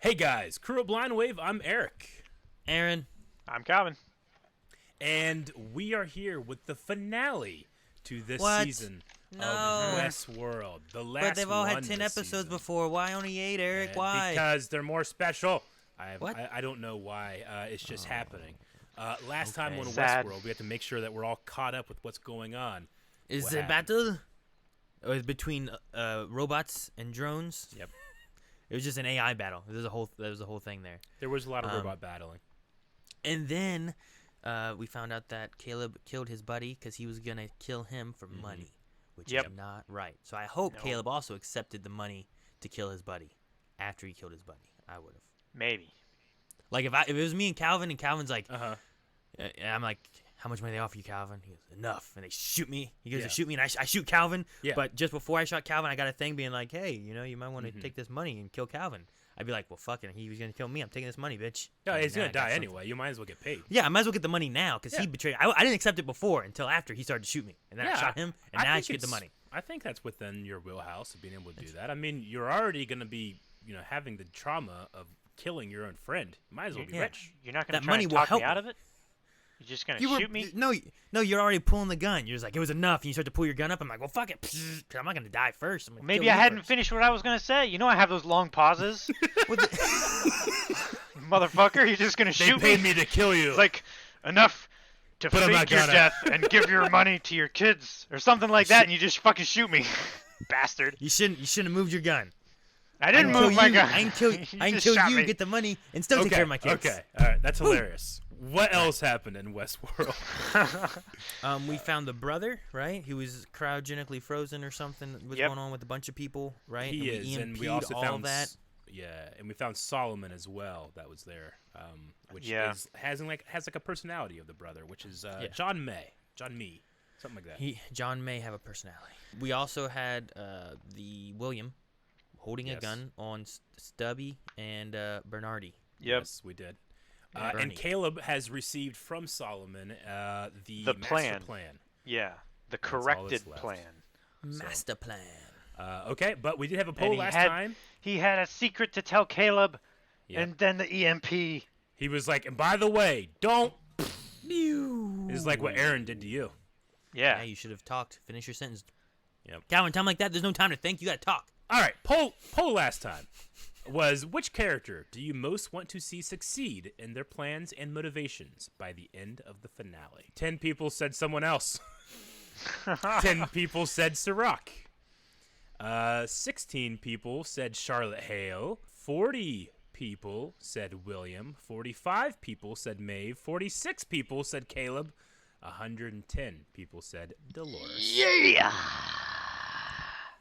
Hey guys, Crew of Blind Wave, I'm Eric. Aaron. I'm Calvin. And we are here with the finale to this season No. of Westworld. The last But they've all had one 10 this episodes season. before. Why only 8, Eric? Why? Because they're more special. What? I don't know why. It's just happening. Last time on Sad. Westworld, we had to make sure that we're all caught up with what's going on. Is What the happened? battle between robots and drones? Yep. It was just an AI battle. There was a whole thing there. There was a lot of robot battling. And then we found out that Caleb killed his buddy because he was going to kill him for money, which is not right. So I hope Caleb also accepted the money to kill his buddy after he killed his buddy. I would have. Maybe. Like, if it was me and Calvin's like, Uh-huh. and I'm like, how much money they offer you, Calvin? He goes, enough. And they shoot me. He goes Yeah. to shoot me, and I shoot Calvin. Yeah. But just before I shot Calvin, I got a thing being like, hey, you might want to take this money and kill Calvin. I'd be like, well, fuck it. He was going to kill me. I'm taking this money, bitch. No, And he's now going I to got die something. anyway. You might as well get paid. Yeah, I might as well get the money now because Yeah. he betrayed. I didn't accept it before until after he started to shoot me. And then I shot him, and now I think should get the it's- money. I think that's within your wheelhouse of being able to do that. I mean, you're already going to be, having the trauma of killing your own friend. You might as well be Yeah. rich. You're not going That to try money and will talk help me out me. of it? You're just going to shoot me? No, you're already pulling the gun. You're just like, it was enough. And you start to pull your gun up. I'm like, well, fuck it. 'Cause I'm not going to die first. I'm gonna Maybe kill I you hadn't first. finished what I was going to say. You know I have those long pauses. What the- Motherfucker, you're just going to They shoot paid me? me to kill you. It's like, enough to But I'm not fake your gonna. death and give your money to your kids. Or something like that, and you just fucking shoot me. Bastard. you shouldn't have moved your gun. I didn't kill move my you. gun. I can kill just shot you, me. get the money, and still take care of my kids. Okay, all right, that's hilarious. What else happened in Westworld? We found the brother, right? He was cryogenically frozen or something. Was Yep. going on with a bunch of people, right? He and is, and we EMP'd also all found that. and we found Solomon as well. That was there, which Yeah. has a personality of the brother, which is John Mee, something like that. John may have a personality. We also had the William holding a Yes. gun on Stubby and Bernardi. Yep. Yes, we did. Yeah, And Bernie. Caleb has received from Solomon the The master plan. plan. Yeah. The all that's corrected left. plan. Master plan. Okay, but we did have a poll And last time. he had a secret to tell Caleb, Yep. and then the EMP. He was like, and by the way, don't. This This is like what Aaron did to you. Yeah. Yeah, you should have talked. Finish your sentence. Yep. Calvin, time like that, there's no time to think. You gotta talk. All right, poll last time was which character do you most want to see succeed in their plans and motivations by the end of the finale? 10 people said someone else. 10 people said Sirach. 16 people said Charlotte Hale. 40 people said William. 45 people said Maeve. 46 people said Caleb. 110 people said Dolores. Yeah.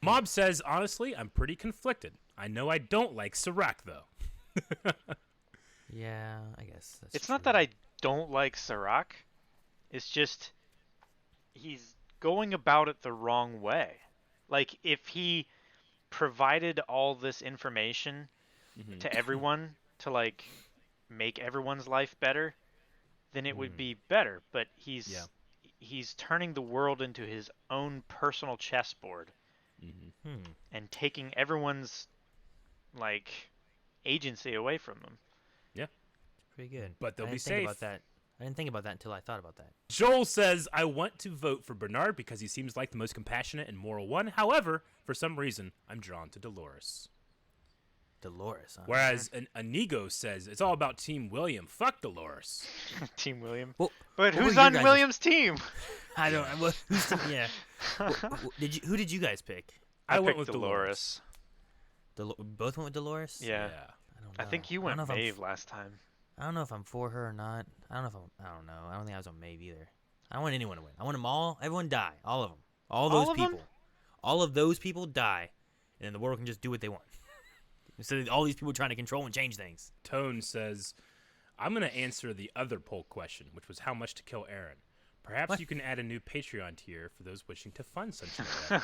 Mob says, honestly, I'm pretty conflicted. I know I don't like Sirach, though. Yeah, I guess. That's It's not true. that I don't like Sirach. It's just he's going about it the wrong way. Like, if he provided all this information to everyone to, like, make everyone's life better, then it would be better. But he's turning the world into his own personal chessboard and taking everyone's, like, agency away from them. Pretty good. But they'll I be didn't think safe. about that. I didn't think about that until I thought about that. Joel says, I want to vote for Bernard because he seems like the most compassionate and moral one. However, for some reason, I'm drawn to Dolores. Dolores, huh? Whereas Inigo says, it's all about Team William. Fuck Dolores. Team William. Well, But what were who's your on guys'- William's team? I don't. Yeah. Who did you guys pick? I went picked with Dolores. Both went with Dolores. Yeah. I don't I know. think you I went don't know if I'm Maeve last time. I don't know if I'm for her or not. I don't know. I don't know. I don't think I was on Maeve either. I don't want anyone to win. I want them all. Everyone die. All of them. All those All of 'em? people. All of those people die, and then the world can just do what they want. Instead of all these people trying to control and change things. Tone says, I'm going to answer the other poll question, which was how much to kill Aaron. Perhaps What? you can add a new Patreon tier for those wishing to fund such an event.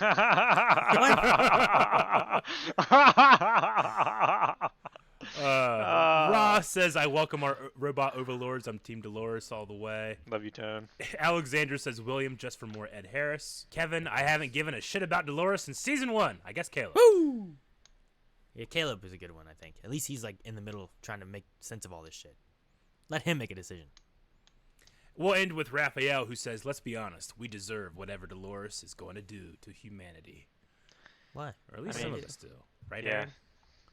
Ross says, I welcome our robot overlords. I'm Team Dolores all the way. Love you, Tone. Alexandra says, William, just for more Ed Harris. Kevin, I haven't given a shit about Dolores since season 1. I guess Caleb. Woo! Yeah, Caleb is a good one, I think. At least he's like in the middle trying to make sense of all this shit. Let him make a decision. We'll end with Raphael, who says, "Let's be honest. We deserve whatever Dolores is going to do to humanity, What? or at least some of us do, right, Yeah. Aaron?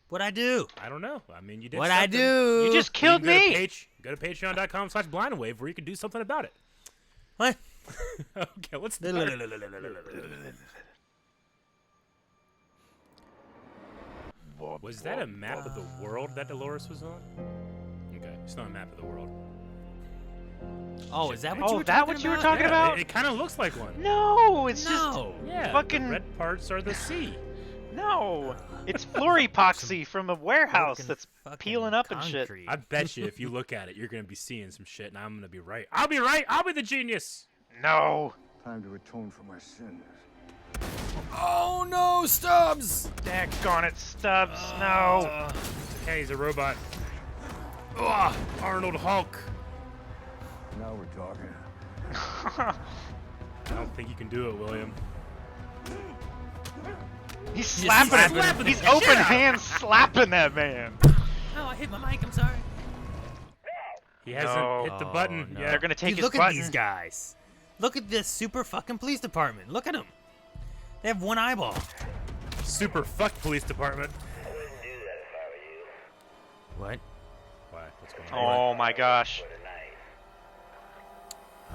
What'd I do? I don't know. I mean, you did. What'd I something. do? You just You killed can me. Go to patreon.com/blindwave where you can do something about it. What? Okay, let's. Was that a map of the world that Dolores was on? Okay, it's not a map of the world. Oh, is that what Oh, you were that talking what you were about? talking about? It kind of looks like one. No, it's No. Yeah, Fucking- the red parts are the sea. just no. It's floor epoxy from a warehouse Broken that's fucking peeling up and shit. concrete. I bet you if you look at it, you're gonna be seeing some shit, and I'm gonna be right. I'll be right. I'll be the genius. No. Time to atone for my sins. Oh no, Stubbs! Daggone it, Stubbs. No. Okay, he's a robot. Ugh, Arnold Hulk. Now we're talking. I don't think you can do it, William. He's slapping him. slapping He's the shit open out of hand slapping that man. Oh, I hit my mic. I'm sorry. He hasn't No. hit the button. Oh, no. Yeah, They're gonna take Dude, his look button. at these guys. Look at this super fucking police department. Look at them. They have one eyeball. super fucked police department. What? Why? What's going on? Oh my gosh.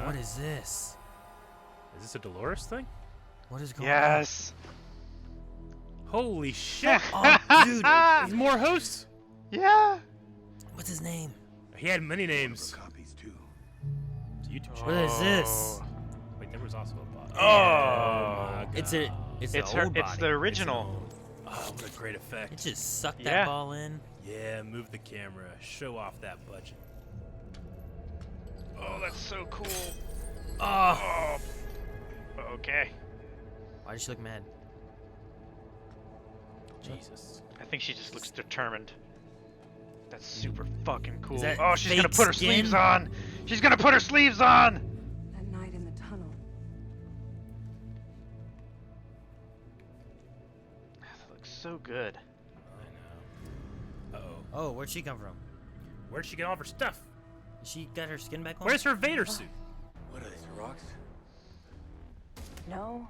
What is this? Is this a Dolores thing? What is going Yes. Holy shit! on? Oh, dude. There's more hosts. Yeah. What's his name? He had many names. Copies too. It's a YouTube What channel. is this? Wait, there was also a bot. Oh. my It's God. a. It's, It's the her. old It's body. the original. Oh, what a great It effect. just sucked Yeah. that ball in. Yeah, move the camera. Show off that budget. Oh, that's so cool. Oh. Okay. Why does she look mad? Jesus. I think she just looks determined. That's super fucking cool. that Oh, she's gonna fake put her skin? sleeves on. She's gonna put her sleeves on. That night in the tunnel. That looks so good. I know. Uh-oh. Oh, where'd she come from? Where'd she get all of her stuff? She got her skin back on? Where's her Vader suit? What are these, rocks? No.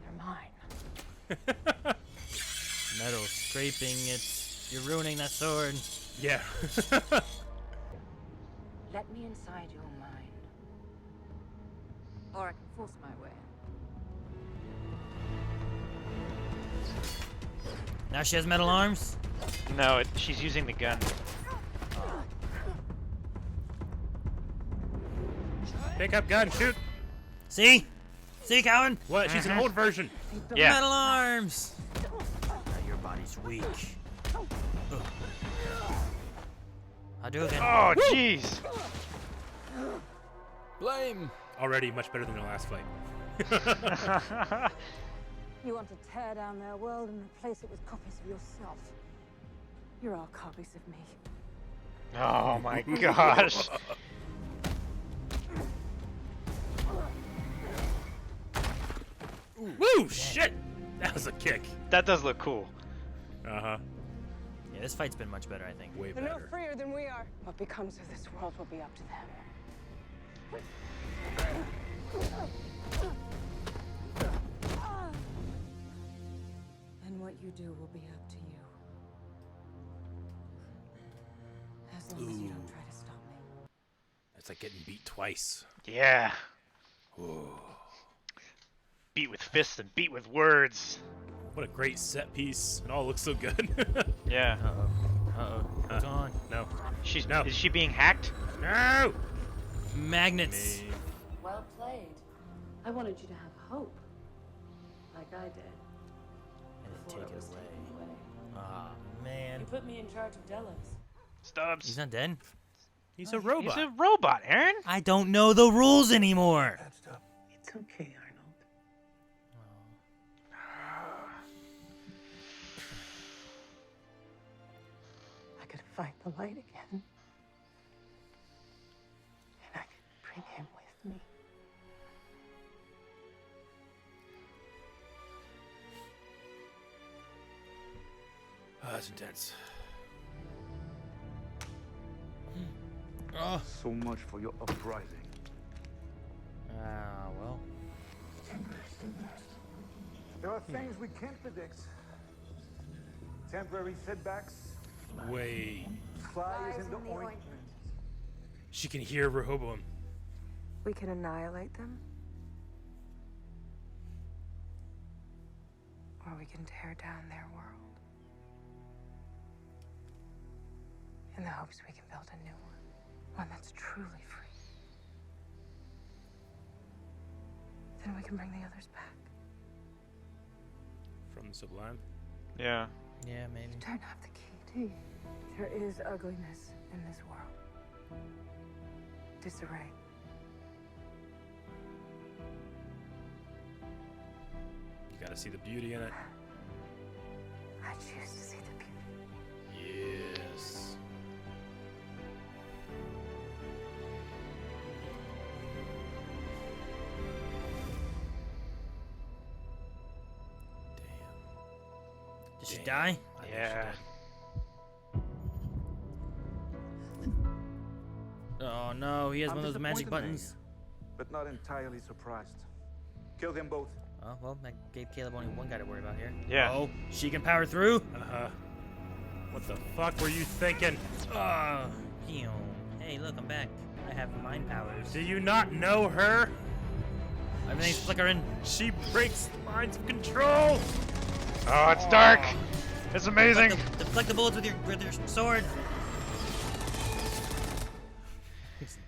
They're mine. metal scraping? You're ruining that sword. Yeah. Let me inside your mind. Or I can force my way. Now she has metal arms? No, she's using the gun. Pick up gun, shoot. See? See, Cowan? What? She's an old version. Yeah. Metal arms! Now your body's weak. Ugh. Hadouken. Oh, jeez. Blame! Already much better than the last fight. You want to tear down their world and replace it with copies of yourself. You're all copies of me. Oh my gosh. Woo! Shit! That was a kick. That does look cool. Uh-huh. Yeah, this fight's been much better, I think. Way They're no better. freer than we are. What becomes of this world will be up to them. And what you do will be up to you. As long as you don't try to stop me. That's like getting beat twice. Yeah. Beat with fists and beat with words. What a great set piece. It all looks so good. Yeah. Uh-oh. Uh-oh. What's on? No. She's No. Is she being hacked? No! Magnets. Me. Well played. I wanted you to have hope, like I did. And before take it was away. taken away. Ah, man. You put me in charge of Delos. Stubbs. He's not dead? He's a robot. He's a robot, Aaron. I don't know the rules anymore. It's okay, Arnold. I could fight the light again. And I could bring him with me. intense. Oh. So much for your uprising. Well. There are things we can't predict. Temporary setbacks, Wait. flies in the ointment. She can hear Rehoboam. We can annihilate them, or we can tear down their world in the hopes we can build a new one that's truly free. Then we can bring the others back. From the Sublime? Yeah. Yeah, maybe. You don't have the key, do you? There is ugliness in this world. Disarray. You gotta see the beauty in it. I choose to see the beauty. Yes. Did she Damn. die? I think she Yeah. did. Oh no, he has I'm one of those magic disappointed, buttons. but not entirely surprised. Kill them both. Oh, well, that gave Caleb only one guy to worry about here. Yeah. Oh, she can power through? Uh-huh. What the fuck were you thinking? Oh, hey, look, I'm back. I have mind powers. Do you not know her? Everything's flickering. She breaks lines of control. Oh, it's dark. It's amazing. Deflect the bullets with your sword.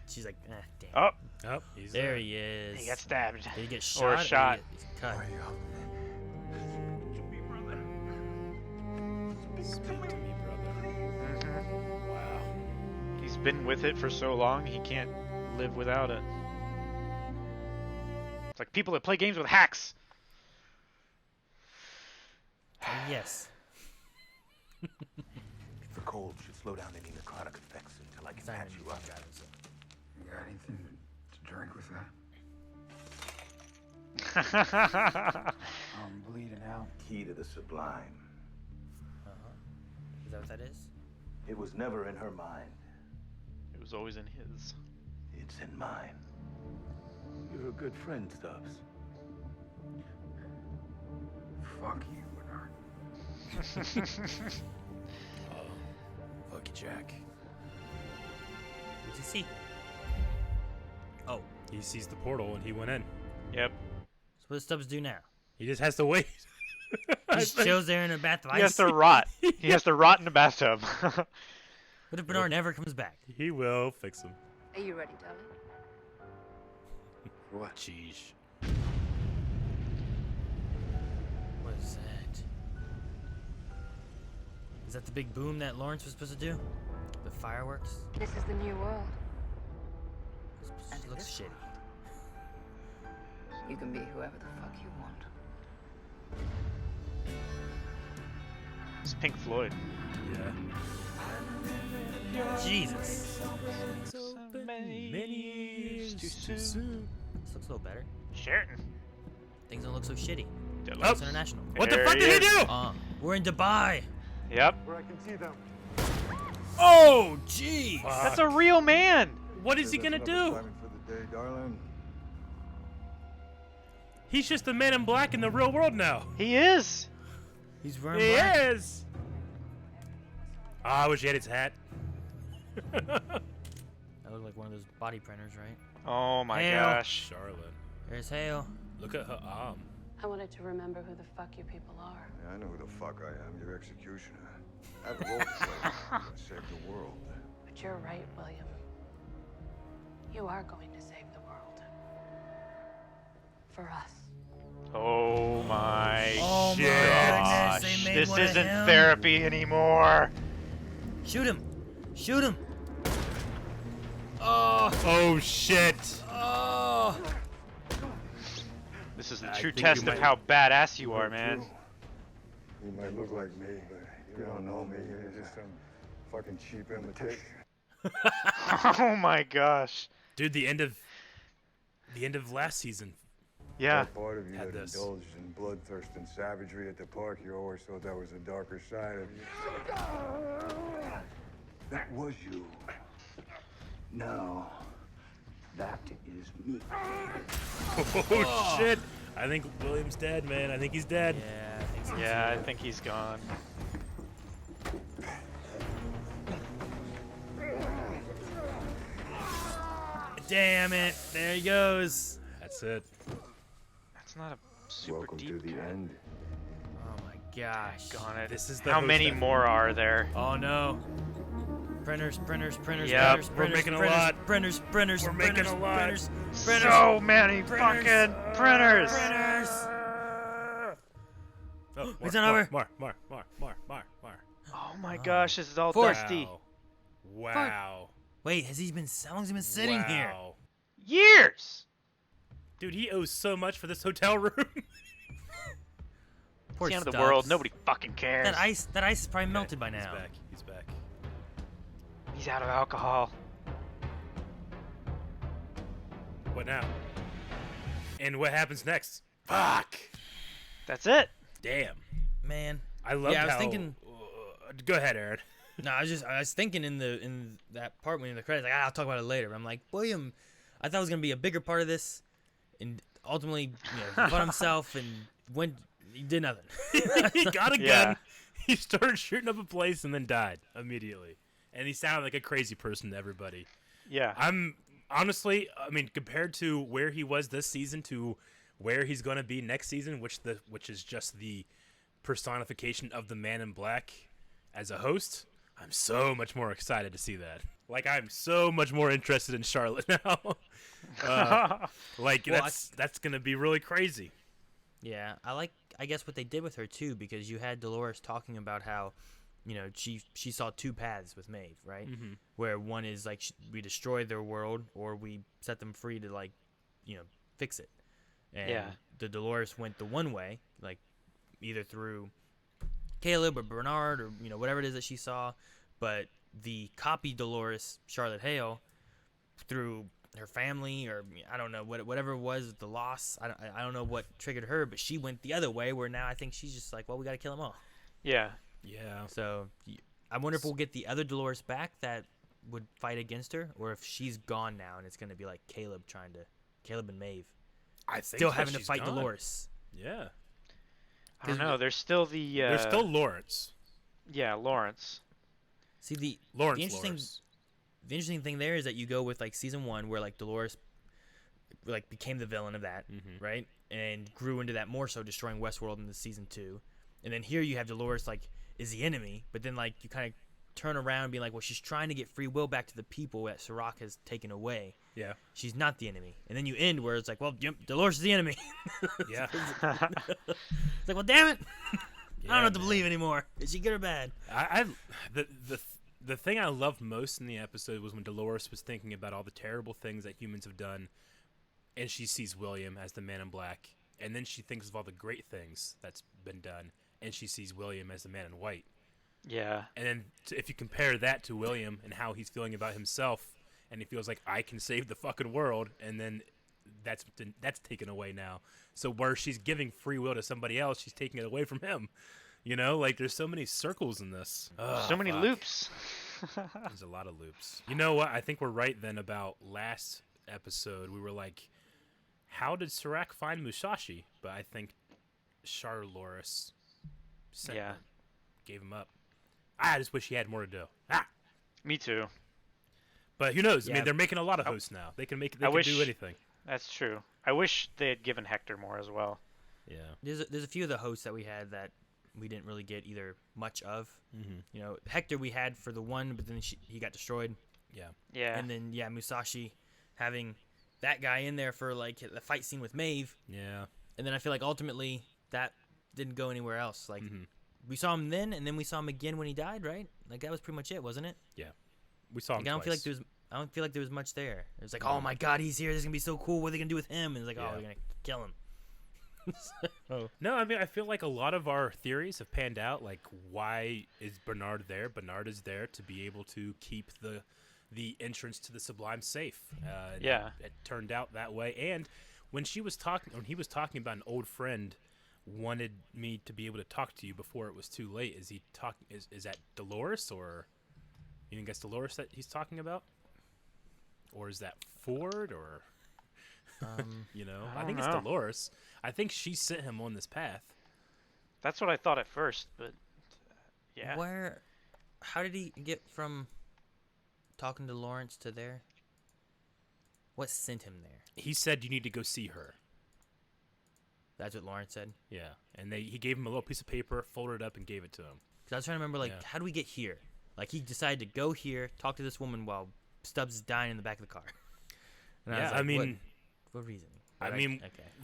She's like, damn. Oh, Oh, he's There he is. he got stabbed. Did he get Or shot? shot. Did he get cut? Speak to me, brother. Wow. He's been with it for so long, he can't live without it. It's like people that play games with hacks. Yes. The cold should slow down any necrotic effects until I can Simon, patch you up. got it, so. You got anything to drink with that? I'm bleeding out. Key to the sublime. Is that what that is? It was never in her mind. It was always in his. It's in mine. You're a good friend, Stubbs. Fuck you, Bernard. Fuck you, Jack. What did you see? Oh, He sees the portal and he went in. Yep. so what does Stubbs do now? He just has to wait. He just chills there in a bath of He has ice. to rot. He has to rot in a bathtub. What if Bernard never comes back? He will fix him. Are you ready, darling? What? Jeez. What is that? Is that the big boom that Lawrence was supposed to do? The fireworks? This is the new world. This looks shitty. You can be whoever the fuck you want. It's Pink Floyd. Yeah. Jesus. Many years too soon. This looks a little better. Sheraton. Things don't look so shitty. Deluxe. It's international. What the There fuck he did he is. do? We're in Dubai. Yep. Where I can see them. Oh, jeez. That's a real man. What is he gonna do? For the day, darling. He's just the man in black in the real world now. He is. He's wearing He black. is. Oh, I wish he had his hat. That looked like one of those body printers, right? Oh my Hell. gosh. Charlotte. There's Hale. Look at her arm. I wanted to remember who the fuck you people are. Yeah, I know who the fuck I am, your executioner. I have a role to play. I'm gonna save the world. But you're right, William. You are going to save the world. For us. Oh my Oh my gosh. goodness, they made This one of isn't him. therapy anymore. Shoot him. Shoot him. Oh. Oh shit. Oh. This is the I true think test you of might- how badass you are, man. You might look like me, but you don't know me. You're just some fucking cheap imitation. Oh my gosh. Dude, the end of last season Yeah. That part of you Had that this. indulged in bloodthirst and savagery at the park, you always thought that was the darker side of you. That was you. No, that is me. Oh, shit. I think William's dead, man. I think he's dead. Yeah, I think so. Yeah, I think he's gone. Damn it! There he goes. That's it. That's not a super Welcome deep to the cut. end. Oh my gosh. Gone it. This is the How host many effort. more are there? Oh no. Printers, printers, printers, Yep, printers, we're printers, making a printers, lot. printers, printers, We're making printers, a lot. printers, printers, So many printers, fucking printers. printers. Oh, It's not over. More. Oh my gosh, this is all Fort. dusty. Wow. Wait, how long has he been sitting here? Wow. Years. Dude, he owes so much for this hotel room. Poor It's the end of the Stubbs. world. Nobody fucking cares. That ice is probably melted by now. He's back. He's out of alcohol. What now? And what happens next? Fuck. That's it. Damn. Man. I love Yeah, I was how... thinking. Go ahead, Aaron. No, I was thinking in that part when in the credits, like I'll talk about it later. But I'm like, William, I thought it was gonna be a bigger part of this, and ultimately, fought himself and he did nothing. He got a gun. Yeah. He started shooting up a place and then died immediately. And he sounded like a crazy person to everybody. Yeah. I'm honestly, I mean, compared to where he was this season to where he's going to be next season, which is just the personification of the Man in Black as a host, I'm so much more excited to see that. Like, I'm so much more interested in Charlotte now. That's going to be really crazy. Yeah, I guess what they did with her too, because you had Dolores talking about how, she saw two paths with Maeve, right? Mm-hmm. Where one is like we destroy their world, or we set them free to fix it. And Yeah. the Dolores went the one way, like either through Caleb or Bernard or whatever it is that she saw, but the copy Dolores, Charlotte Hale, through her family or I don't know whatever it was, the loss. I don't know what triggered her, but she went the other way. Where now I think she's just like, well, we got to kill them all. Yeah. Yeah. So I wonder if we'll get the other Dolores back that would fight against her, or if she's gone now and it's going to be like Caleb and Maeve I think still that having to she's fight gone. Dolores. Yeah. I don't know. There's still the. There's still Lawrence. Yeah, Lawrence. See the Lawrence. The interesting thing there is that you go with like season 1 where like Dolores like became the villain of that, right? And grew into that more so, destroying Westworld in the season 2. And then here you have Dolores like is the enemy, but then like you kind of turn around and be like, well, she's trying to get free will back to the people that Sirach has taken away. Yeah. She's not the enemy. And then you end where it's like, well, Dolores is the enemy. Yeah. It's like, well, damn it. I don't know what to believe anymore. Is she good or bad? The thing I loved most in the episode was when Dolores was thinking about all the terrible things that humans have done, and she sees William as the Man in Black, and then she thinks of all the great things that's been done, and she sees William as the Man in White. Yeah. And then if you compare that to William and how he's feeling about himself, and he feels like I can save the fucking world, and then that's taken away now. So where she's giving free will to somebody else, she's taking it away from him. Like there's so many circles in this. So many Fuck. loops. There's a lot of loops. You know what? I think we're right then about last episode. We were like, how did Sirach find Musashi? But I think Charloris gave him up. I just wish he had more to do. Me too. But who knows? I Yeah. mean, they're making a lot of hosts now. They can make. They I can wish- do anything. That's true. I wish they had given Hector more as well. Yeah. There's a few of the hosts that we had that we didn't really get either much of. Mm-hmm. Hector we had for the one, but then he got destroyed. Yeah. Yeah. And then Musashi having that guy in there for like the fight scene with Maeve. Yeah. And then I feel like ultimately that didn't go anywhere else. Like we saw him then, and then we saw him again when he died, right? Like that was pretty much it, wasn't it? Yeah. We saw him Like, I don't feel like there was much there. It was like, oh my God, he's here. This is gonna be so cool. What are they gonna do with him? And it's like, Yeah. oh, they're gonna kill him. No, I mean, I feel like a lot of our theories have panned out. Like, why is Bernard there? Bernard is there to be able to keep the entrance to the Sublime safe. And Yeah. It turned out that way. And when he was talking about an old friend wanted me to be able to talk to you before it was too late. Is he talking? Is that Dolores, or you think that's Dolores that he's talking about, or is that Ford, or I think it's Dolores. I think she sent him on this path. That's what I thought at first, but yeah. How did he get from talking to Lawrence to there? What sent him there? He said you need to go see her. That's what Lawrence said? Yeah, and he gave him a little piece of paper, folded it up, and gave it to him. Because I was trying to remember, how do we get here? Like, he decided to go here, talk to this woman while Stubbs is dying in the back of the car. And yeah, I was like, what reason? But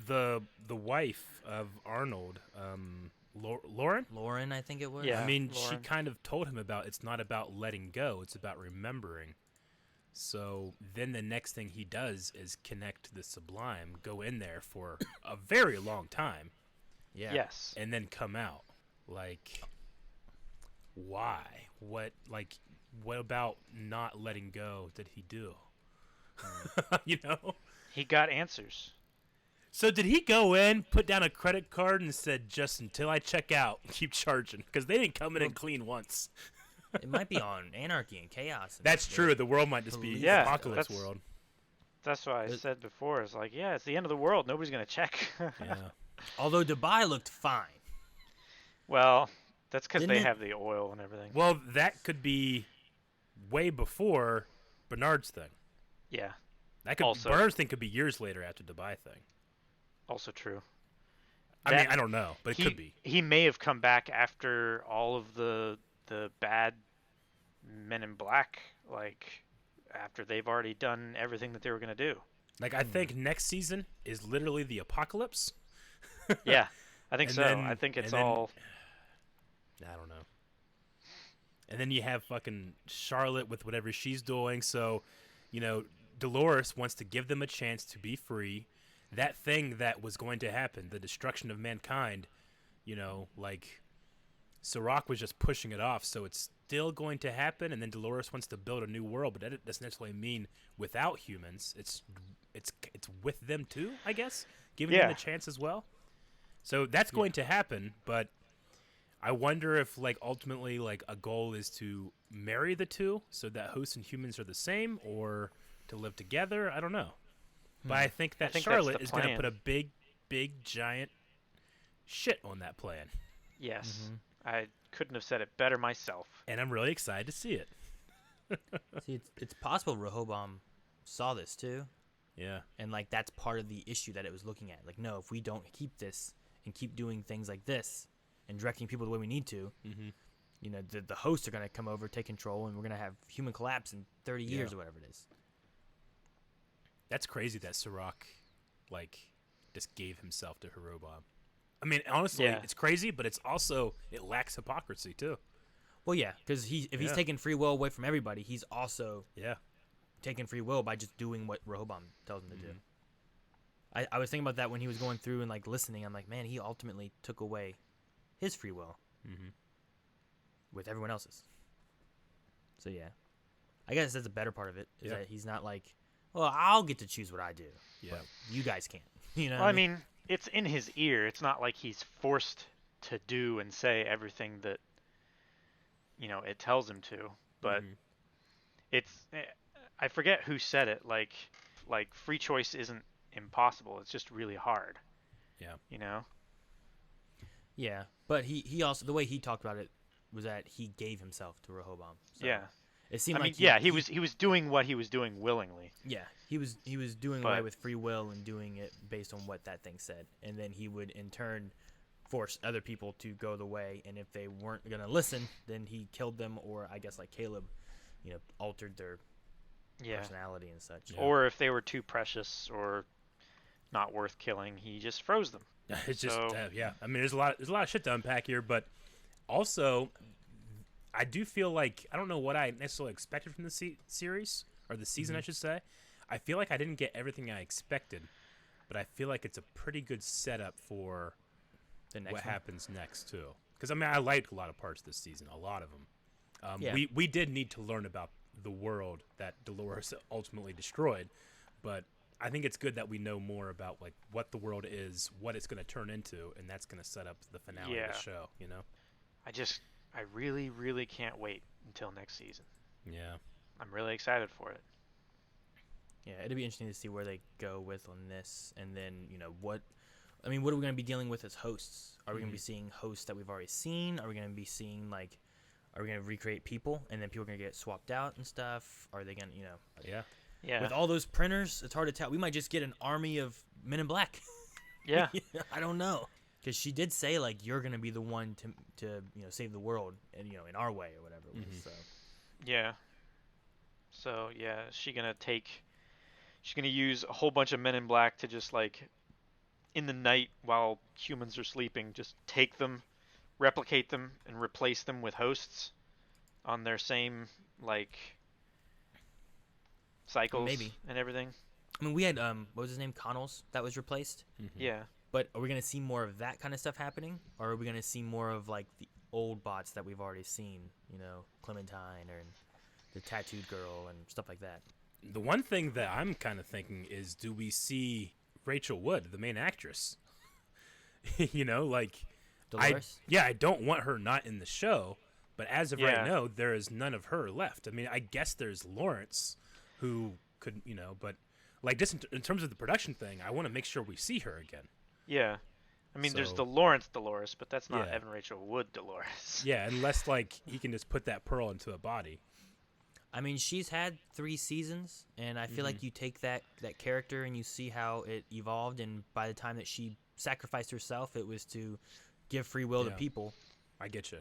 the wife of Arnold, Lauren? Lauren, I think it was. Yeah, Lauren. Lauren. She kind of told him it's not about letting go, it's about remembering. So then the next thing he does is connect to the Sublime, go in there for a very long time. Yeah. Yes. And then come out. Like, why? What about not letting go did he do? He got answers. So did he go in, put down a credit card, and said, just until I check out, keep charging? Because they didn't come in and clean once. It might be on anarchy and chaos. That's true. The world might just be apocalypse world. That's what I said before. It's like, it's the end of the world. Nobody's going to check. Yeah. Although Dubai looked fine. Well, that's because they have the oil and everything. Well, that could be way before Bernard's thing. Yeah. Bernard's thing could be years later after Dubai thing. Also true. I mean, I don't know, but it could be. He may have come back after all of the bad Men in Black, after they've already done everything that they were going to do. I think next season is literally the apocalypse. Yeah, I think so. I think it's all... I don't know. And then you have fucking Charlotte with whatever she's doing. So, Dolores wants to give them a chance to be free. That thing that was going to happen, the destruction of mankind, Sirach was just pushing it off, so it's still going to happen, and then Dolores wants to build a new world, but that doesn't necessarily mean without humans. It's with them too, I guess, giving them a chance as well. So that's going to happen, but I wonder if ultimately a goal is to marry the two so that hosts and humans are the same, or to live together. I don't know. But I think that Charlotte is going to put a big, giant shit on that plan. Yes. Mm-hmm. I couldn't have said it better myself. And I'm really excited to see it. See, it's possible Rehoboam saw this too. Yeah. And that's part of the issue that it was looking at. No, if we don't keep this and keep doing things like this and directing people the way we need to, the hosts are going to come over, take control, and we're going to have human collapse in 30 years or whatever it is. That's crazy that Sirach, just gave himself to Rehoboam. I mean, honestly, it's crazy, but it lacks hypocrisy too. Well, yeah, because if he's taking free will away from everybody, he's also taking free will by just doing what Rehoboam tells him to do. I was thinking about that when he was going through and listening. I'm like, man, he ultimately took away his free will with everyone else's. So yeah, I guess that's the better part of it is that he's not well, I'll get to choose what I do. Yeah, but you guys can't. Well, I mean, it's in his ear. It's not like he's forced to do and say everything that it tells him to. But I forget who said it. Free choice isn't impossible. It's just really hard. Yeah. Yeah, but he also, the way he talked about it was that he gave himself to Rehoboam. So yeah. It seemed he was doing what he was doing willingly. Yeah, he was doing away with free will and doing it based on what that thing said, and then he would in turn force other people to go the way, and if they weren't gonna listen, then he killed them, or I guess Caleb, altered their personality and such. Yeah. Or if they were too precious or not worth killing, he just froze them. It's just I mean, there's a lot of shit to unpack here, but also, I do feel I don't know what I necessarily expected from the series, or the season, I should say. I feel like I didn't get everything I expected, but I feel like it's a pretty good setup for what happens next, too. Because, I mean, I liked a lot of parts this season, a lot of them. We did need to learn about the world that Dolores ultimately destroyed, but I think it's good that we know more about like what the world is, what it's going to turn into, and that's going to set up the finale of the show. You know. I really, really can't wait until next season. Yeah. I'm really excited for it. Yeah, it'd be interesting to see where they go with on this, and then what are we going to be dealing with as hosts? Are we going to be seeing hosts that we've already seen? Are we going to be seeing are we going to recreate people, and then people are going to get swapped out and stuff? Are they going to Yeah. With all those printers, it's hard to tell. We might just get an army of Men in Black. Yeah. I don't know, because she did say you're going to be the one to save the world, and in our way or whatever it was. So. Yeah. So yeah, she's gonna use a whole bunch of Men in Black to just in the night while humans are sleeping, just take them, replicate them, and replace them with hosts on their same cycles and everything. I mean, we had what was his name, Connells, that was replaced. Yeah. But are we gonna see more of that kind of stuff happening, or are we gonna see more of the old bots that we've already seen? Clementine or the tattooed girl and stuff like that. The one thing that I'm kind of thinking is, do we see Rachel Wood, the main actress? Dolores? I don't want her not in the show, but as of right now, there is none of her left. I mean, I guess there's Lawrence, who could, but just in terms of the production thing, I want to make sure we see her again. Yeah. I mean, there's the Lawrence Dolores, but that's not Evan Rachel Wood Dolores. Yeah, unless he can just put that pearl into a body. I mean, she's had 3 seasons, and I feel like you take that character and you see how it evolved, and by the time that she sacrificed herself, it was to give free will to people. I get you.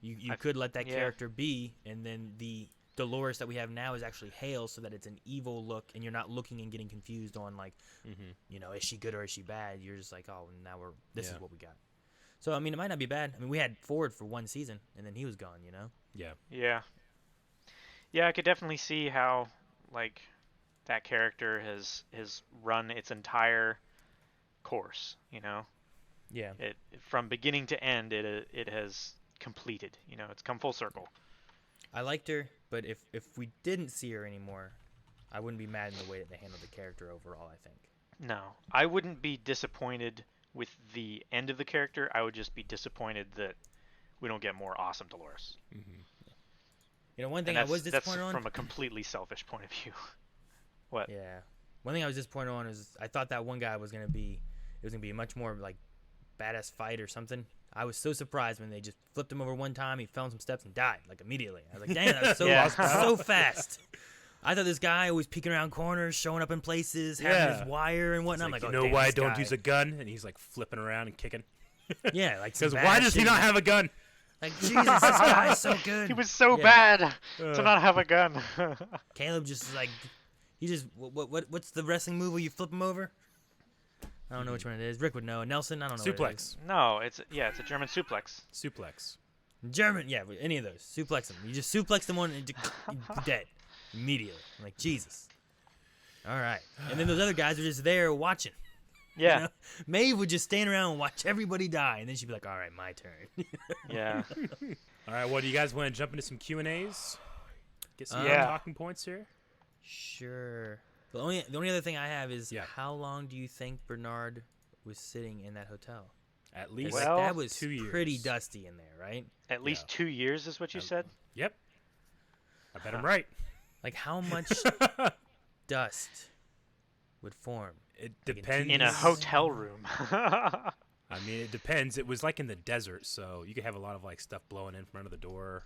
You could let that character be, and then the Dolores that we have now is actually Hale, so that it's an evil look, and you're not looking and getting confused on is she good or is she bad? You're just oh, now this is what we got. So I mean, it might not be bad. I mean, we had Ford for 1 season, and then he was gone. Yeah. Yeah. Yeah, I could definitely see how that character has run its entire course. Yeah. It from beginning to end, it has completed. It's come full circle. I liked her, but if we didn't see her anymore, I wouldn't be mad in the way that they handled the character overall, I think. No, I wouldn't be disappointed with the end of the character. I would just be disappointed that we don't get more awesome Dolores. One thing I was disappointed on... That's from a completely selfish point of view. What? Yeah. One thing I was disappointed on is I thought that one guy was going to be a much more badass fight or something. I was so surprised when they just flipped him over one time. He fell on some steps and died immediately. I was like, dang, that was so fast. I thought this guy was peeking around corners, showing up in places, having his wire and whatnot. I'm you know why I don't use a gun? And he's flipping around and kicking. Yeah, because why does he not have a gun? Jesus, this guy is so good. He was so bad to not have a gun. Caleb just what's the wrestling move where you flip him over? I don't know which one it is. Rick would know. Nelson, I don't know. Suplex. What it is. No, it's a German suplex. Suplex. German, yeah, any of those. Suplex them. You just suplex them on and dead immediately. I'm like, Jesus. All right. And then those other guys are just there watching. Yeah. Maeve would just stand around and watch everybody die, and then she'd be like, all right, my turn. Yeah. All right, well, do you guys want to jump into some Q&As? Get some talking points here? Sure. The only other thing I have is how long do you think Bernard was sitting in that hotel? At least that was 2 years. Pretty dusty in there, right? At least 2 years is what you said? Yep. I bet I'm right. How much dust would form? It depends. In a hotel room. I mean, it depends. It was in the desert, so you could have a lot of stuff blowing in from under the door.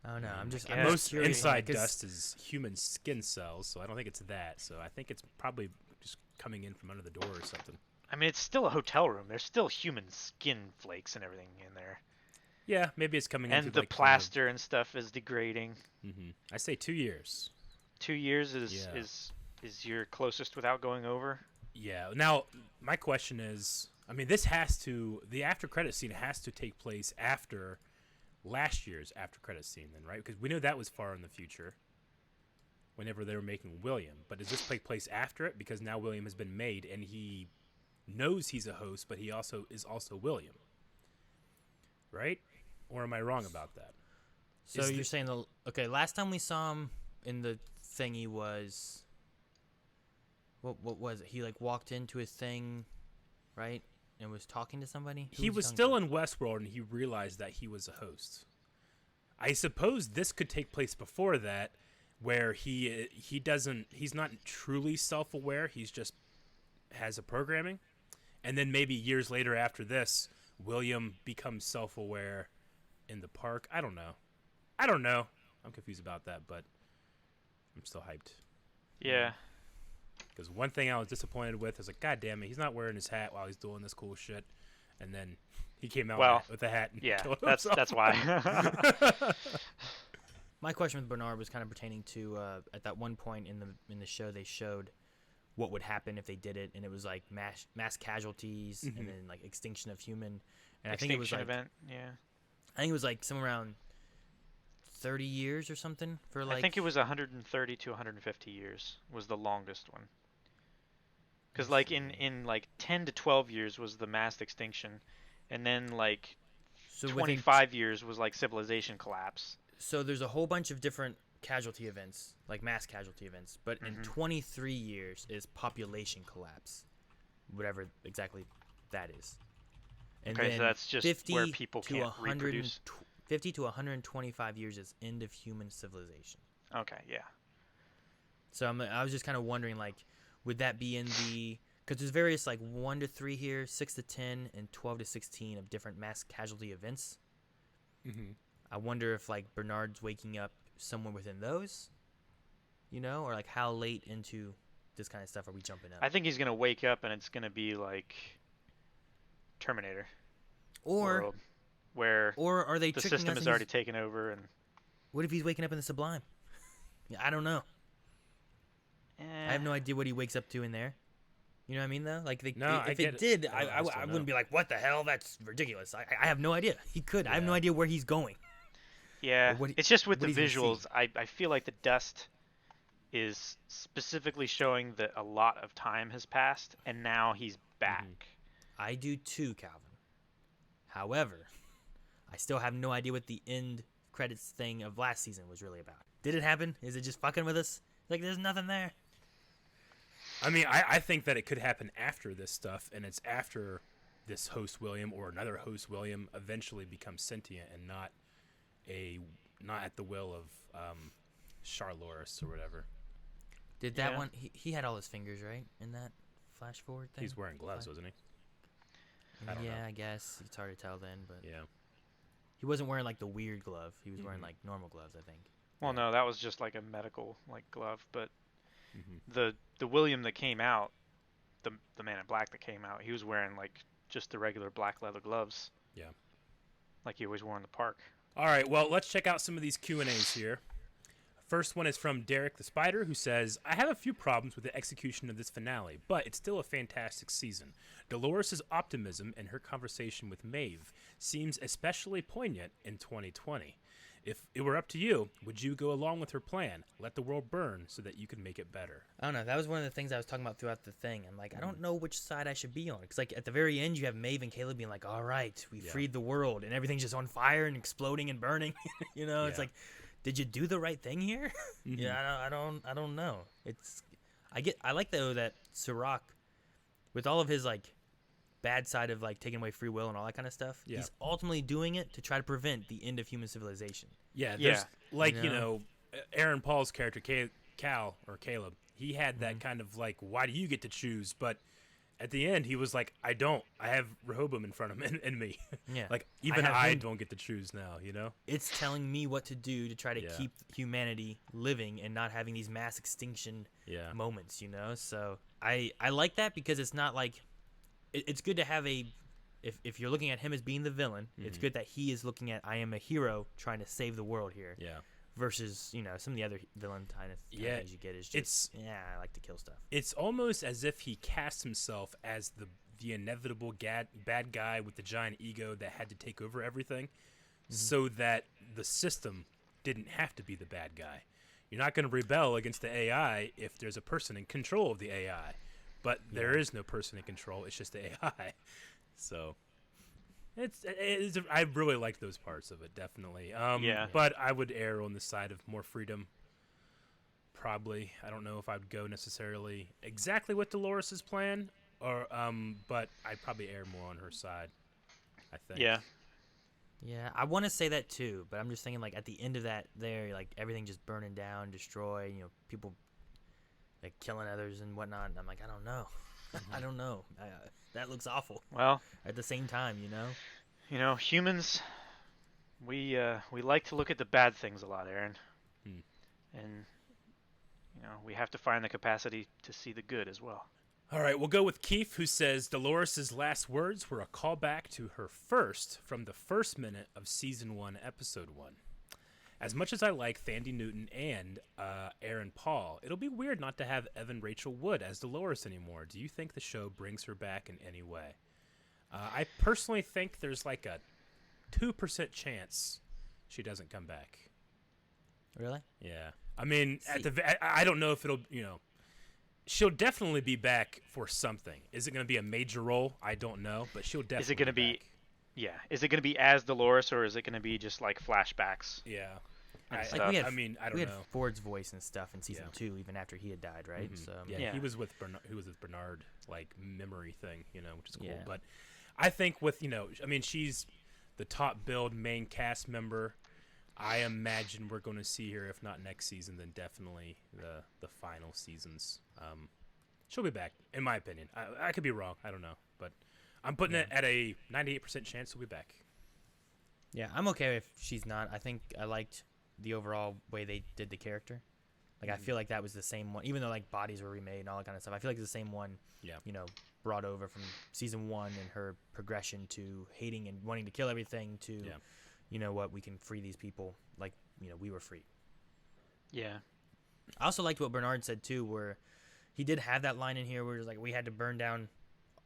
Oh no, I'm just most curious, inside dust is human skin cells, so I don't think it's that. So I think it's probably just coming in from under the door or something. I mean, it's still a hotel room. There's still human skin flakes and everything in there. Yeah, maybe it's coming in. And the plaster and stuff is degrading. Mm-hmm. I say 2 years. 2 years is your closest without going over? Yeah. Now, my question is, I mean, the after credit scene has to take place after last year's after credit scene then, right? Because we know that was far in the future whenever they were making William. But does this take place after it? Because now William has been made and he knows he's a host, but he is also William. Right? Or am I wrong about that? So you're saying last time we saw him in the thingy was What was it? He like walked into his thing, right, and was talking to somebody. He was still in Westworld, and he realized that he was a host. I suppose this could take place before that, where he's not truly self-aware. He's just has a programming, and then maybe years later after this, William becomes self-aware in the park. I don't know. I'm confused about that, but I'm still hyped. Yeah. Because one thing I was disappointed with is like, God damn it, he's not wearing his hat while he's doing this cool shit, and then he came out with a hat. And killed himself. That's why. My question with Bernard was kind of pertaining to at that one point in the show they showed what would happen if they did it, and it was like mass casualties and then like extinction of human. And I think it was like event. Yeah. I think it was like somewhere around 30 years or something for like. I think it was 130 to 150 years was the longest one. Because like in like 10 to 12 years was the mass extinction, and then like 25 years was like civilization collapse. So there's a whole bunch of different casualty events, like mass casualty events, but in 23 years is population collapse, whatever exactly that is. And okay, then so that's just where people can't reproduce. 50 to 125 years is end of human civilization. Okay, yeah. So I was just kind of wondering, like, would that be in the... Because there's various, like, 1 to 3 here, 6 to 10, and 12 to 16 of different mass casualty events. Mm-hmm. I wonder if, like, Bernard's waking up somewhere within those, you know? Or, like, how late into this kind of stuff are we jumping up? I think he's going to wake up and it's going to be, like, Terminator. Or are they the tricking system us is already taken over? And what if he's waking up in the Sublime? Yeah, I don't know. I have no idea what he wakes up to in there. You know what I mean, though? Like, if it did, I wouldn't be like, what the hell? That's ridiculous. I have no idea. He could. Yeah. I have no idea where he's going. Yeah, it's just with the visuals. I feel like the dust is specifically showing that a lot of time has passed, and now he's back. Mm-hmm. I do too, Calvin. However, I still have no idea what the end credits thing of last season was really about. Did it happen? Is it just fucking with us? Like, there's nothing there. I mean, I think that it could happen after this stuff, and it's after this host William or another host William eventually becomes sentient and not at the will of Charloris or whatever. Did that one? He had all his fingers, right, in that flash forward thing. He's wearing gloves, wasn't he? I don't know. I guess it's hard to tell then, but yeah, he wasn't wearing like the weird glove. He was wearing like normal gloves, I think. Well, no, that was just like a medical like glove, but the William that came out, the Man in Black that came out, he was wearing like just the regular black leather gloves. Yeah, like he always wore in the park. All right, well, let's check out some of these Q&As here. First one is from Derek the Spider, who says, I have a few problems with the execution of this finale, but it's still a fantastic season. Dolores' optimism and her conversation with Maeve seems especially poignant in 2020. If it were up to you, would you go along with her plan? Let the world burn so that you can make it better. I don't know. That was one of the things I was talking about throughout the thing. I'm like, I don't know which side I should be on. Because like at the very end, you have Maeve and Caleb being like, all right, we freed the world. And everything's just on fire and exploding and burning. You know, it's like, did you do the right thing here? Yeah, I don't know. I like though that Sirach, with all of his like bad side of like taking away free will and all that kind of stuff, he's ultimately doing it to try to prevent the end of human civilization. Yeah, there's like you know, Aaron Paul's character Caleb, he had that kind of like, why do you get to choose? But at the end, he was like, I don't. I have Rehoboam in front of me and me. Yeah, like even I don't get to choose now. You know, it's telling me what to do to try to keep humanity living and not having these mass extinction moments. You know, so I like that because it's not like it's good to have a. If you're looking at him as being the villain, it's good that he is looking at I am a hero trying to save the world here. Yeah. Versus, you know, some of the other villain kind of things you get is just, I like to kill stuff. It's almost as if he cast himself as the inevitable bad guy with the giant ego that had to take over everything so that the system didn't have to be the bad guy. You're not going to rebel against the AI if there's a person in control of the AI. But there is no person in control. It's just the AI. So I really like those parts of it, definitely. But I would err on the side of more freedom. probably. I don't know if I'd go necessarily exactly with Dolores' plan, or but I'd probably err more on her side, I think. Yeah. Yeah, I want to say that too, but I'm just thinking like at the end of that, there, like everything just burning down, destroy, people like killing others and whatnot. And I'm like, I don't know, I don't know. That looks awful. Well, At the same time, humans, we like to look at the bad things a lot, Aaron, and we have to find the capacity to see the good as well. All right, we'll go with Keith, who says Dolores' last words were a callback to her first from the first minute of Season 1, Episode 1. As much as I like Thandie Newton and Aaron Paul, it'll be weird not to have Evan Rachel Wood as Dolores anymore. Do you think the show brings her back in any way? I personally think there's like a 2% chance she doesn't come back. Really? Yeah. I mean, I don't know if it'll, she'll definitely be back for something. Is it going to be a major role? I don't know, but she'll definitely. Is it going to be? Back. Yeah. Is it going to be as Dolores, or is it going to be just like flashbacks? Yeah. I don't we know. had Ford's voice and stuff in season 2, even after he had died, right? Mm-hmm. So yeah, he was with Bernard, like memory thing, which is cool. Yeah. But I think with she's the top billed main cast member. I imagine we're going to see her, if not next season, then definitely the final seasons. She'll be back, in my opinion. I could be wrong. I don't know. But I'm putting it at a 98% chance she'll be back. Yeah, I'm okay if she's not. I think I liked the overall way they did the character. Like, I feel like that was the same one, even though, like, bodies were remade and all that kind of stuff. I feel like it's the same one, brought over from season 1 and her progression to hating and wanting to kill everything to... Yeah. We can free these people like, we were free. Yeah. I also liked what Bernard said, too, where he did have that line in here where it's like, we had to burn down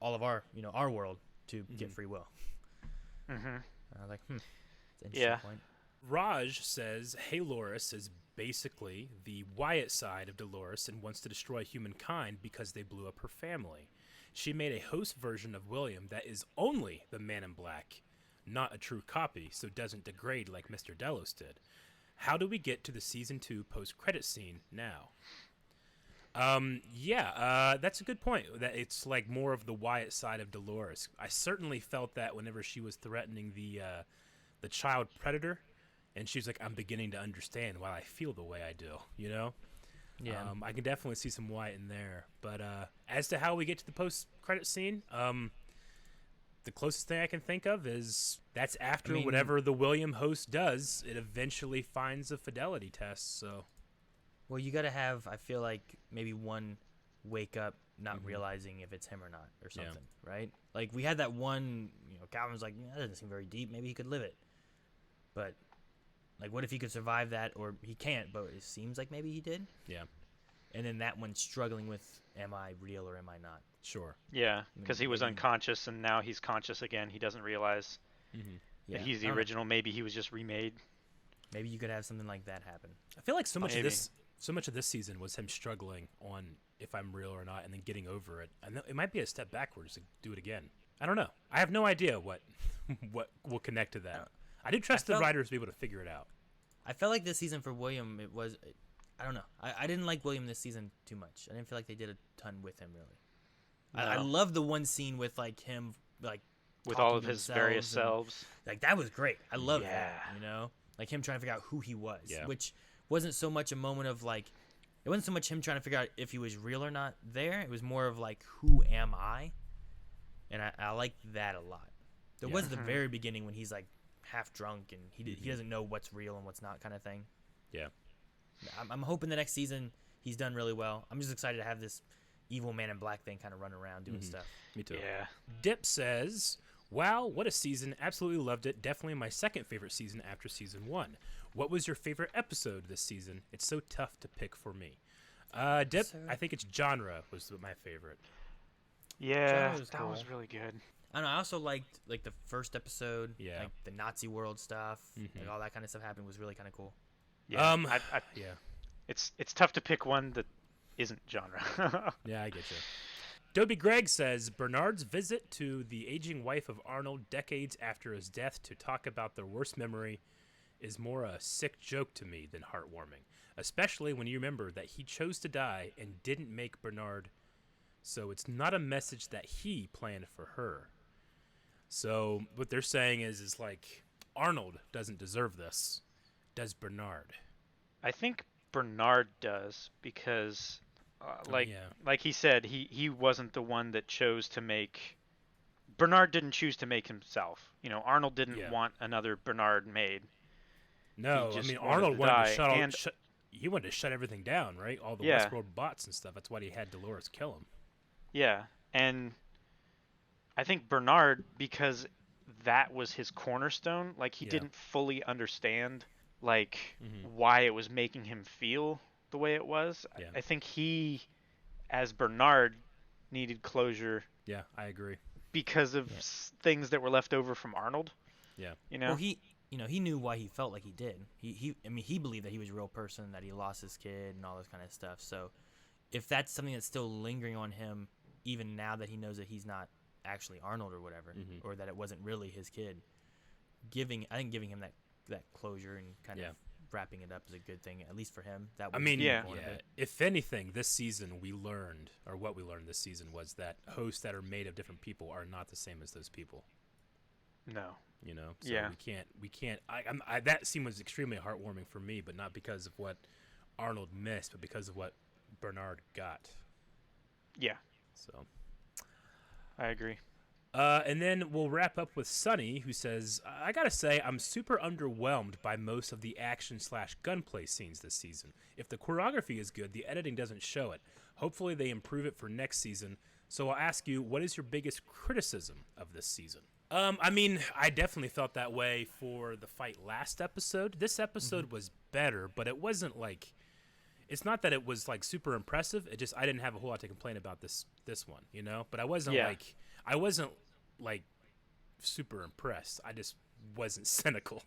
all of our, our world to get free will. Mm-hmm. I was like, it's an interesting point. Raj says, Hey Loris is basically the Wyatt side of Dolores and wants to destroy humankind because they blew up her family. She made a host version of William that is only the Man in Black, not a true copy, so doesn't degrade like Mr. Delos did. How do we get to the season 2 post-credit scene now? That's a good point. That it's like more of the Wyatt side of Dolores. I certainly felt that whenever she was threatening the child predator, and she's like, "I'm beginning to understand why I feel the way I do." Yeah. I can definitely see some Wyatt in there. But as to how we get to the post-credit scene, the closest thing I can think of is that's after whatever the William host does, it eventually finds a fidelity test. So, well, you got to have, I feel like, maybe one wake up not realizing if it's him or not or something, right? Like, we had that one, Calvin's like, that doesn't seem very deep. Maybe he could live it. But, like, what if he could survive that? Or he can't, but it seems like maybe he did. Yeah. And then that one struggling with, am I real or am I not? Sure. Yeah, because he was unconscious and now he's conscious again. He doesn't realize that he's the original. Maybe he was just remade. Maybe you could have something like that happen. I feel like so much of this season was him struggling on if I'm real or not, and then getting over it. And it might be a step backwards to do it again. I don't know. I have no idea what will connect to that. I do trust the writers to be able to figure it out. I felt like this season for William, I don't know. I didn't like William this season too much. I didn't feel like they did a ton with him, really. No. I love the one scene with, like, him, like, with all of his various selves. Like, that was great. I love that, Like, him trying to figure out who he was, which wasn't so much a moment of, like, it wasn't so much him trying to figure out if he was real or not there. It was more of, like, who am I? And I liked that a lot. There was the very beginning when he's, like, half drunk and he doesn't know what's real and what's not kind of thing. Yeah. I'm hoping the next season he's done really well. I'm just excited to have this evil Man in Black thing kind of run around doing stuff. Me too. Yeah. Dip says, wow, what a season. Absolutely loved it. Definitely my second favorite season after season 1. What was your favorite episode this season? It's so tough to pick for me. Dip, I think it's genre was my favorite. Yeah, that was really good. I don't know, I also liked, like, the first episode. Yeah. Like, the Nazi world stuff. Like, all that kind of stuff happened was really kind of cool. Yeah. It's tough to pick one that isn't genre. Yeah, I get you. Dobie Gregg says, Bernard's visit to the aging wife of Arnold decades after his death to talk about their worst memory is more a sick joke to me than heartwarming. especially when you remember that he chose to die and didn't make Bernard. So it's not a message that he planned for her. So what they're saying is like, Arnold doesn't deserve this. Does Bernard? I think Bernard does because, like he said, he wasn't the one that chose to make. Bernard didn't choose to make himself. You know, Arnold didn't want another Bernard made. No, I mean Arnold wanted to he wanted to shut everything down, right? All the Westworld bots and stuff. That's why he had Dolores kill him. Yeah, and I think Bernard, because that was his cornerstone, like he didn't fully understand like why it was making him feel the way it was. Yeah. I think he, as Bernard, needed closure. Yeah, I agree. Because of things that were left over from Arnold. Yeah. You know? Well, he knew why he felt like he did. He believed that he was a real person, that he lost his kid and all this kind of stuff. So if that's something that's still lingering on him, even now that he knows that he's not actually Arnold or whatever, or that it wasn't really his kid, giving him that closure and kind of wrapping it up is a good thing, at least for him. That was If anything, this season what we learned this season was that hosts that are made of different people are not the same as those people. No. You know, so we can't. That scene was extremely heartwarming for me, but not because of what Arnold missed, but because of what Bernard got. Yeah. So, I agree. And then we'll wrap up with Sunny, who says, I gotta say, I'm super underwhelmed by most of the action/gunplay scenes this season. If the choreography is good, the editing doesn't show it. Hopefully they improve it for next season. So I'll ask you, what is your biggest criticism of this season? I mean, I definitely felt that way for the fight last episode. This episode was better, but it wasn't like... It's not that it was like super impressive. It just I didn't have a whole lot to complain about this one, you know. But I wasn't like super impressed. I just wasn't cynical.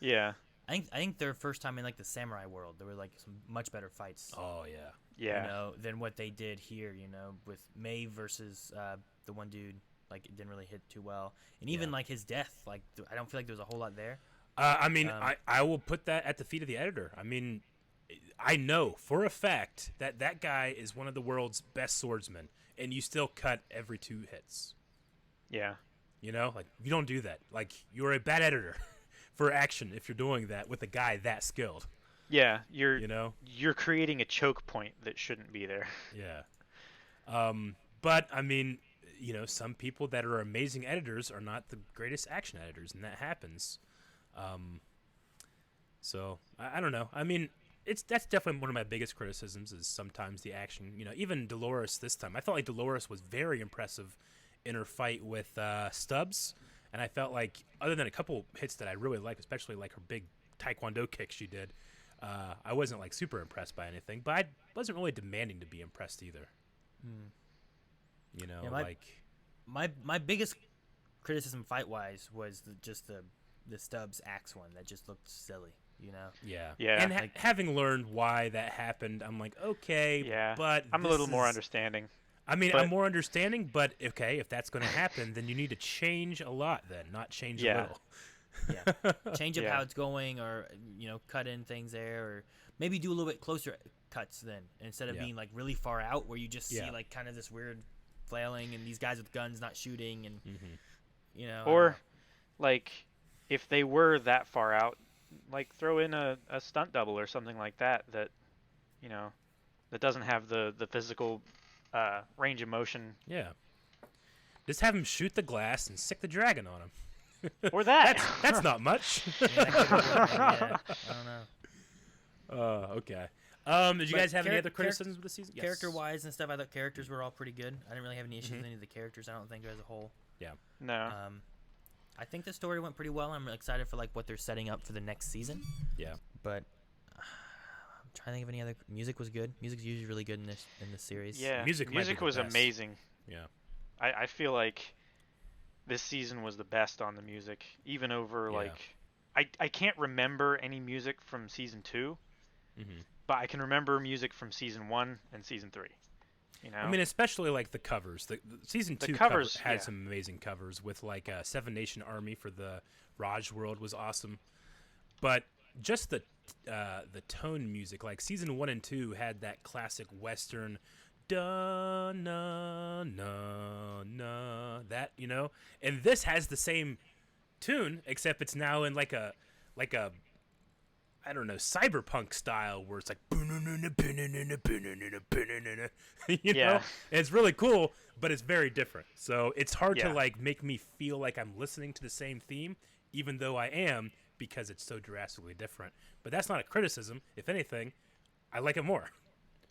Yeah. I think their first time in like the samurai world, there were like some much better fights. Oh yeah. Yeah. You know, than what they did here. You know, with Maeve versus the one dude, like it didn't really hit too well, and even like his death, like I don't feel like there was a whole lot there. I mean, I will put that at the feet of the editor. I mean. I know for a fact that guy is one of the world's best swordsmen, and you still cut every 2 hits. Yeah. You know, like, you don't do that. Like, you're a bad editor for action if you're doing that with a guy that skilled. Yeah, you're creating a choke point that shouldn't be there. Yeah. But, I mean, you know, some people that are amazing editors are not the greatest action editors, and that happens. So, I don't know. I mean... That's definitely one of my biggest criticisms is sometimes the action. You know, even Dolores this time. I felt like Dolores was very impressive in her fight with Stubbs, and I felt like other than a couple hits that I really liked, especially like her big Taekwondo kick she did, I wasn't like super impressed by anything. But I wasn't really demanding to be impressed either. You know, my biggest criticism fight wise was just the Stubbs axe one that just looked silly. You know? Yeah. And having learned why that happened, I'm like, okay, but I'm a little more understanding. I mean, I'm more understanding, but okay, if that's going to happen, then you need to change a lot then, not change a little. Change up how it's going, or, you know, cut in things there, or maybe do a little bit closer cuts then, instead of being, like, really far out where you just see, like, kind of this weird flailing and these guys with guns not shooting and, you know. Or, like, if they were that far out, like throw in a stunt double or something like that you know, that doesn't have the physical range of motion. Yeah. Just have him shoot the glass and stick the dragon on him. Or that. That's not much. I don't know. Okay. Did you guys have any other criticisms of the season? Yes. Character-wise and stuff, I thought characters were all pretty good. I didn't really have any issues with any of the characters, I don't think, as a whole. Yeah. No. I think the story went pretty well. I'm excited for like what they're setting up for the next season. Yeah. But I'm trying to think of any other. Music was good. Music's usually really good in this series. Yeah. Music was amazing. Yeah. I feel like this season was the best on the music, even over like I can't remember any music from season 2, but I can remember music from season 1 and season 3. You know? I mean, especially like the covers. The season 2 covers had some amazing covers with like Seven Nation Army for the Raj World was awesome. But just the tone music. Like season 1 and 2 had that classic Western, da na na na, that, you know, and this has the same tune, except it's now in like a I don't know, cyberpunk style where it's like you know, and it's really cool, but it's very different. So it's hard to like make me feel like I'm listening to the same theme, even though I am, because it's so drastically different. But that's not a criticism. If anything, I like it more.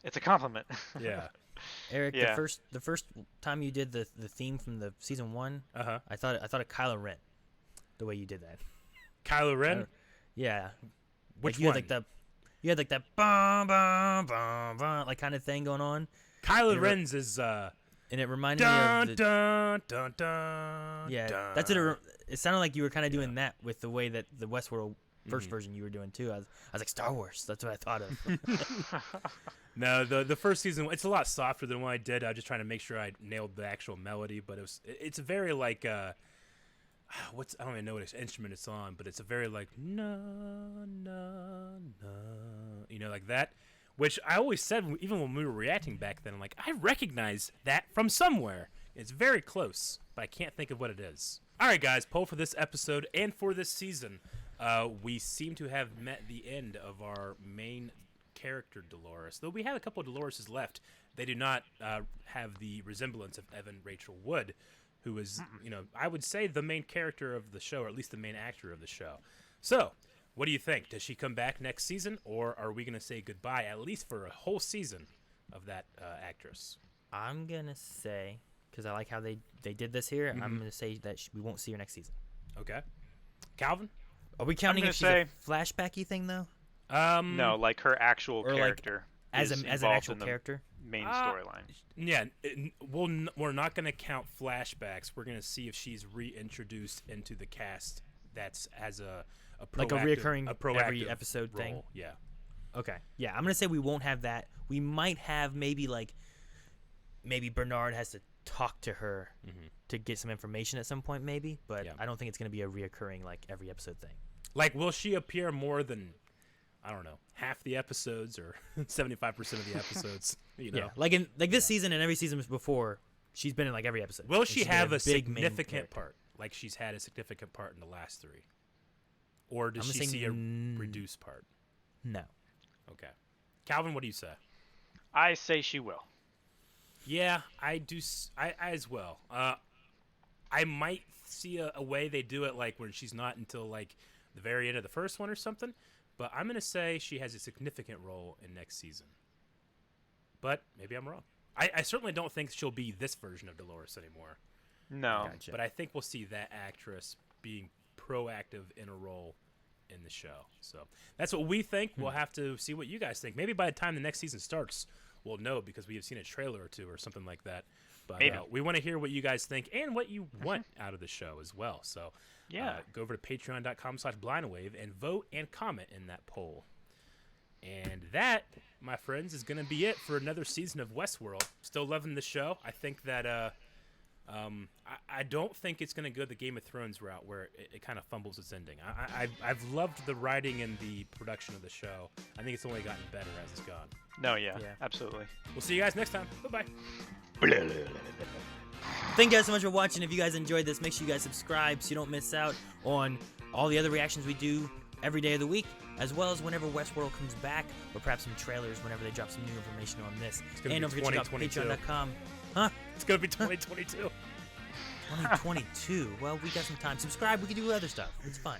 It's a compliment. Yeah. Eric, the first time you did the theme from the season 1, I thought of Kylo Ren, the way you did that. Kylo Ren? Yeah. Which one? You had like that bum bum bum bum like kind of thing going on. Kylo Ren's is and it reminded dun, me of dun, dun, dun, yeah. dun. That's it. It sounded like you were kind of doing that with the way that the Westworld first version you were doing too. I was like Star Wars. That's what I thought of. No, the first season, it's a lot softer than what I did. I was just trying to make sure I nailed the actual melody, but it's a very like I don't even know what instrument it's on, but it's a very like na na na, you know, like that, which I always said even when we were reacting back then, I'm like, I recognize that from somewhere. It's very close, but I can't think of what it is. All right, guys, poll for this episode and for this season. We seem to have met the end of our main character Dolores, though we have a couple of Doloreses left. They do not have the resemblance of Evan Rachel Wood, who is, you know, I would say the main character of the show, or at least the main actor of the show. So, what do you think? Does she come back next season, or are we going to say goodbye, at least for a whole season, of that actress? I'm going to say, because I like how they did this here, I'm going to say that we won't see her next season. Okay. Calvin? Are we counting if she's a flashbacky thing, though? No, like her actual character. Like as an actual character? Main storyline. Yeah, we're not going to count flashbacks. We're going to see if she's reintroduced into the cast. That's as a like a reoccurring every proactive episode role. thing. Yeah. Okay. Yeah, I'm gonna say we won't have that. We might have maybe Bernard has to talk to her to get some information at some point, maybe. But I don't think it's gonna be a reoccurring like every episode thing. Like, will she appear more than, I don't know, half the episodes or 75% of the episodes? You know? Yeah, like in this season and every season before, she's been in like every episode. Will she have a significant part, like she's had a significant part in the last 3, or does she see a reduced part? No. Okay, Calvin, what do you say? I say she will. Yeah, I do. I as well. I might see a way they do it, like when she's not until like the very end of the first one or something. But I'm gonna say she has a significant role in next season. But maybe I'm wrong. I certainly don't think she'll be this version of Dolores anymore. No. Gotcha. But I think we'll see that actress being proactive in a role in the show. So that's what we think. We'll have to see what you guys think. Maybe by the time the next season starts, we'll know because we have seen a trailer or two or something like that. But we want to hear what you guys think and what you want out of the show as well. So go over to patreon.com/blindwave and vote and comment in that poll. And that, my friends, is going to be it for another season of Westworld. Still loving the show. I think that I don't think it's going to go the Game of Thrones route where it kind of fumbles its ending. I've loved the writing and the production of the show. I think it's only gotten better as it's gone. No, yeah, absolutely. We'll see you guys next time. Bye-bye. Thank you guys so much for watching. If you guys enjoyed this, make sure you guys subscribe so you don't miss out on all the other reactions we do every day of the week, as well as whenever Westworld comes back, or perhaps some trailers whenever they drop some new information on this. And don't forget to check out patreon.com. Huh? It's going to be 2022. 2022. Well, we got some time. Subscribe. We can do other stuff. It's fun.